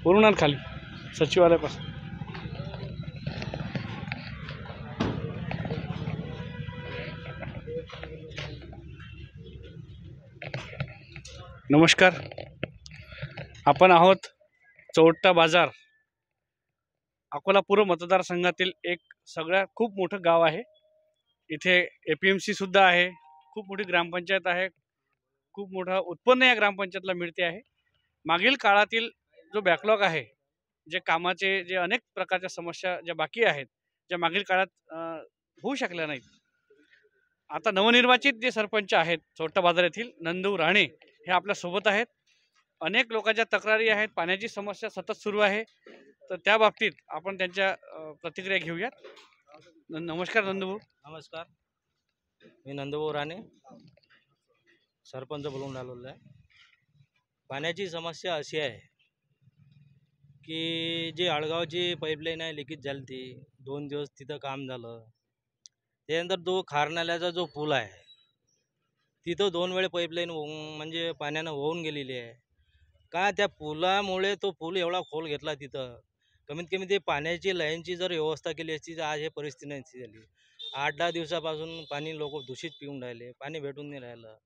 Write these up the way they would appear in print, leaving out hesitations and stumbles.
वरून आण खाली सचिवालयापासून. नमस्कार, आपण आहोत चौट्टा बाजार, अकोला पूर्व मतदारसंघातील एक सगळ्यात खूप मोठं गाव आहे. इथे APMC सुद्धा आहे, खूप मोठी ग्रामपंचायत आहे, खूप मोठं उत्पन्न या ग्रामपंचायतला मिळते आहे. मागील काळातील जो बॅकलॉग आहे, जे कामाचे जे अनेक प्रकारच्या समस्या ज्या बाकी आहेत, ज्या मागील काळात होऊ शकल्या नाहीत, आता नवनिर्वाचित जे सरपंच आहेत चौट्टा बाजार येथील नंदू राणे हे आपल्या सोबत आहेत. अनेक लोकांच्या तक्रारी आहेत, पाण्याची समस्या सतत सुरू आहे, तर त्या बाबतीत आपण त्यांच्या प्रतिक्रिया घेऊयात. नमस्कार नंदूभाऊ. नमस्कार, मी नंदूभाऊ राणे, सरपंच बोलून राहिलेलो आहे. पाण्याची समस्या अशी आहे की जी आळगावची पाईपलाईन आहे लिकेज झाली, ती 2 दिवस तिथं काम झालं. त्यानंतर जो खारनाल्याचा जो पूल आहे तिथं 2 वेळे पाईपलाईन म्हणजे पाण्यानं वाहून गेलेली आहे. का त्या पुलामुळे तो पूल एवढा खोल घेतला, तिथं कमीत कमी ते पाण्याची लाईनची जर व्यवस्था केली असती तर आज हे परिस्थिती नसती झाली. 8-10 दिवसापासून पाणी लोक दूषित पिऊन राहिले, पाणी भेटून नाही राहिलं.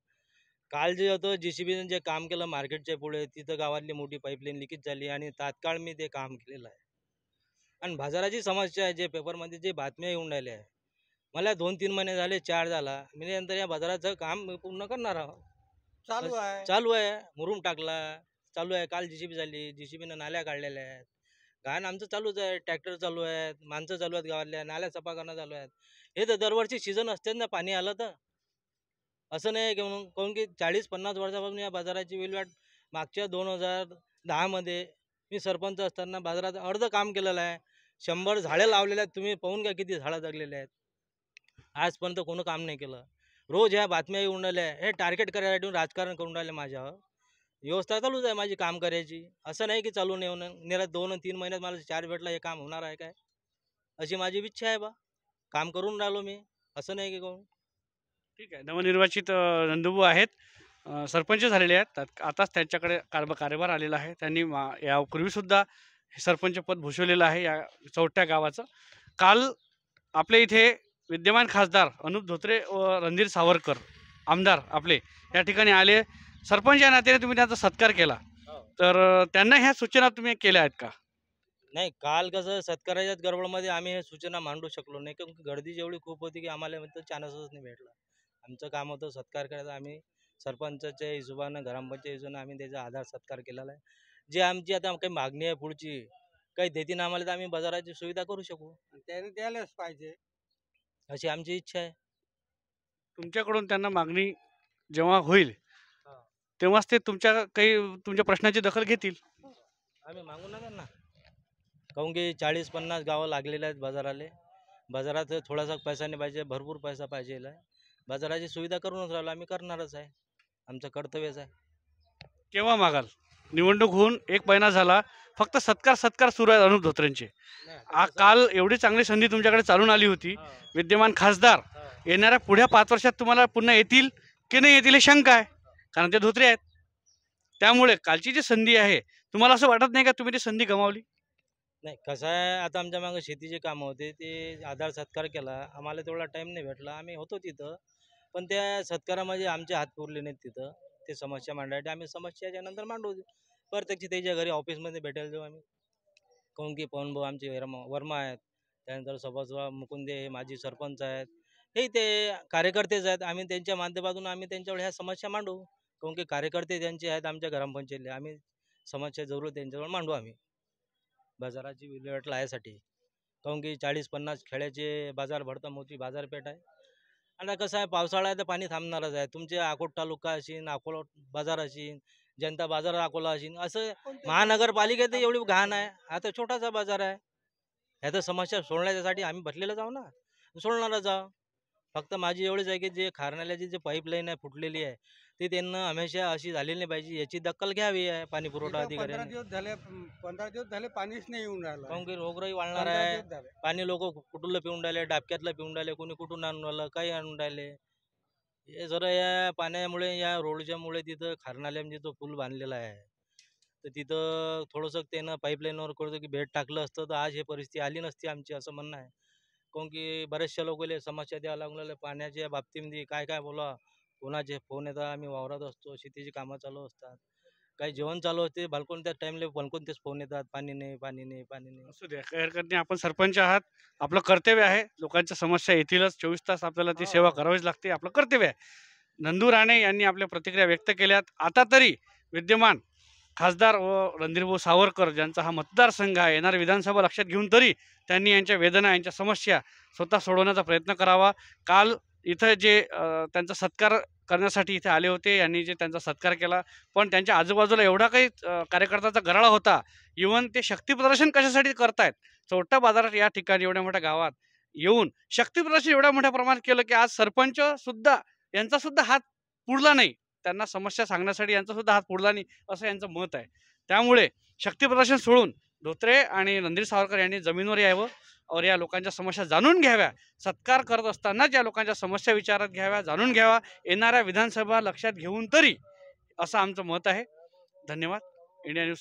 काल जे होतं JCBने जे काम केलं मार्केटच्या पुढे, तिथं गावातली मोठी पाईपलाईन लिकेज झाली आणि तात्काळ मी ते काम केलेलं आहे. आणि बाजाराची समस्या आहे, जे पेपरमध्ये जे बातम्या येऊन राहिल्या आहे, मला 2-3 महिने झाले, 4 झाला, मी नंतर या बाजाराचं काम पूर्ण करणार आहोत. चालू आहे, मुरुम टाकला, चालू आहे. काल JCB झाली, JCBनं नाल्या काढलेल्या आहेत. घाण आमचं चालूच आहे, ट्रॅक्टर चालू आहेत, माणसं चालू आहेत, गावातल्या नाल्या सफा करणं चालू आहेत. हे तर दरवर्षी सीझन असतेच ना पाणी आलं तर. असं नाही की म्हणून, काहून की 40-50 वर्षापासून या बाजाराची विल्हेवाट, मागच्या 2010मध्ये मी सरपंच असताना बाजाराचं अर्ध काम केलेलं आहे. 100 झाडे लावलेले आहेत, तुम्ही पाहून घ्या किती झाडं जगलेले आहेत. आजपर्यंत कोणी काम नाही केलं. रोज ह्या बातम्या येऊन राहिल्या, हे टार्गेट करायसाठी राजकारण करून राहिले माझ्यावर. व्यवस्था चालूच आहे माझी काम करायची, असं नाही की चालू नाही होणं. निरा 2-3 महिन्यात मला 4 भेटला, हे काम होणार आहे काय? अशी माझी इच्छा आहे बा, काम करून राहिलो मी, असं नाही की कोण. ठीक आहे, नवनिर्वाचित नंदूभाऊ आहेत, सरपंच झालेले आहेत, आताच त्यांच्याकडे कार्यभार आलेला आहे. त्यांनी यापूर्वीसुद्धा सरपंच पद भूषवलेलं आहे या चौट्टा गावाचं. काल आपल्या इथे विद्यमान खासदार अनुप धोत्रे व रणधीर सावरकर आमदार आपले या ठिकाणी आले. सरपंच या नात्याने तुम्ही त्यांचा सत्कार केला, तर त्यांना ह्या सूचना तुम्ही केल्या आहेत का? नाही, काल कसं सत्काराच्याच गडबडमध्ये आम्ही हे सूचना मांडू शकलो नाही, कारण गर्दी जेवढी खूप होती की आम्हाला चान्सच नाही भेटला. आमचं काम होतं सत्कार करायचं. आम्ही सरपंचाच्या हिशोबानं, ग्रामपंचायत हिशोबानं आम्ही त्याचा आधार सत्कार केलेला आहे. जे आमची आता काही मागणी आहे पुढची, काही देतीन आम्हाला तर आम्ही बाजाराची सुविधा करू शकू, त्याने द्यायलाच पाहिजे अशी आमची इच्छा आहे. तुमच्याकडून त्यांना मागणी जेव्हा होईल तेव्हाच ते तुमच्या प्रश्नाची दखल घेतील. आम्ही मागू ना त्यांना, काहून की 40-50 गावं लागलेले आहेत बाजाराले. बाजारात थोडासा पैसा नाही पाहिजे, भरपूर पैसा पाहिजे. बाजाराची सुविधा करूनच राहिलो, आम्ही करणारच आहे, आमचं कर्तव्यच आहे. केव्हा मागाल? निवडणूक होऊन 1 महिना झाला, फक्त सत्कार सुरू आहेत अनुप धोत्रेंचे. काल एवढी चांगली संधी तुमच्याकडे चालून आली होती, विद्यमान खासदार येणाऱ्या पुढ्या 5 वर्षात तुम्हाला पुन्हा येतील की नाही येतील हे शंका आहे, कारण ते धोत्रे आहेत. त्यामुळे कालची जी संधी आहे, तुम्हाला असं वाटत नाही का तुम्ही ती संधी गमावली? नाही, कसं आहे, आता आमच्या मागे शेतीचे कामं होते, ते आधार सत्कार केला, आम्हाला तेवढा टाईम नाही भेटला. आम्ही होतो तिथं, पण त्या सत्कारामध्ये आमचे हात पुरले नाहीत तिथं. ते समस्या मांडायसाठी आम्ही समस्याच्या नंतर मांडू प्रत्यक्ष त्याच्या घरी ऑफिसमध्ये भेटायला जाऊ आम्ही. काहून की पवनभाऊ आमचे वर्मा आहेत, त्यानंतर सभासभाऊ मुकुंदे हे माजी सरपंच आहेत, हे ते कार्यकर्तेच आहेत. आम्ही त्यांच्या माध्यमातून आम्ही त्यांच्यावर ह्या समस्या मांडू, काहून की कार्यकर्ते त्यांचे आहेत आमच्या ग्रामपंचायतीला. आम्ही समस्या जरूर त्यांच्यावर मांडू आम्ही बाजाराची विल्हेवाट लावायसाठी. काहून की 40-50 खेड्याचे बाजार भरता, मोठी बाजारपेठ आहे. आता कसं आहे, पावसाळा आहे तर पाणी थांबणारच आहे. तुमचे अकोट तालुका असेल, अकोला बाजार असेल, जनता बाजार अकोला असेल, असं महानगरपालिकेत एवढी घाण आहे. आता छोटासा बाजार आहे, ह्याचं समस्या सोडण्यासाठी आम्ही भरलेलं जाऊ ना, सोडणारच जाऊ. फक्त माझी एवढीच आहे की जे खारनाल्याची जी पाईपलाईन आहे फुटलेली आहे, ती त्यांना हमेशा अशी झालेली नाही पाहिजे, याची दखल घ्यावी आहे पाणी पुरवठा 15 अधिकाऱ्यांनी. दिवस झाले पाणीच नाही येऊन राहिलं. काहून की रोगराई वाढणार 15 आहे. दिवस झाले. पाणी लोक कुठलं पिऊन राहिले, डाबक्यातलं पिऊन राहिले, कोणी कुठून आणून राहिलं, काही आणून राहिले. हे जरा या पाण्यामुळे, या रोडच्यामुळे तिथं खारनाल्यामध्ये तो पूल बांधलेला आहे, तर तिथं थोडंसं त्यानं पाईपलाईनवर करतो की बेड टाकलं असतं तर आज हे परिस्थिती आली नसती आमची, असं म्हणणं आहे. काऊन की बऱ्याचशा लोकांना समस्या द्यावं लागलेल्या पाण्याच्या बाबतीमध्ये. काय काय बोला, कोणाचे फोन येतात, आम्ही वावरात असतो, शेतीची कामं चालू असतात, काही जेवण चालू असते, बालकोन त्या टाईमला बालकोन तेच फोन येतात, पाणी नाही, पाणी नाही, पाणी नाही. असू द्या, काही हरकत नाही. आपण सरपंच आहात, आपलं कर्तव्य आहे. लोकांच्या समस्या येतीलच, 24 तास आपल्याला ती सेवा हो. करावीच लागते, आपलं कर्तव्य आहे. नंदू राणे यांनी आपल्या प्रतिक्रिया व्यक्त केल्यात. आता तरी विद्यमान खासदार व रणधीरभाऊ सावरकर ज्यांचा हा मतदारसंघ आहे, येणारी विधानसभा लक्षात घेऊन तरी त्यांनी यांच्या वेदना, यांच्या समस्या स्वतः सोडवण्याचा प्रयत्न करावा. काल इथं जे त्यांचा सत्कार करण्यासाठी इथे आले होते, यांनी जे त्यांचा सत्कार केला, पण त्यांच्या आजूबाजूला एवढा काही कार्यकर्त्याचा गराळा होता. इव्हन ते शक्तीप्रदर्शन कशासाठी करतायत, चौटा बाजारात या ठिकाणी एवढ्या मोठ्या गावात येऊन शक्तीप्रदर्शन एवढ्या मोठ्या प्रमाणात केलं की आज सरपंच सुद्धा यांचा सुद्धा हात पुरला नाही. त्यांना समस्या सांगण्यासाठी यांचा सुद्धा हात पुरला नाही, असं यांचं मत आहे. त्यामुळे शक्तीप्रदर्शन सोडून धोत्रे आणि रणधीर सावरकर यांनी जमिनीवर यावं और या लोकांच्या समस्या जाणून घ्याव्या. सत्कार करत असतानाच या लोकांच्या समस्या विचारात घ्याव्या, जाणून घ्यावा, येणाऱ्या विधानसभा लक्षात घेऊन तरी, असं आमचं मत आहे. धन्यवाद. India news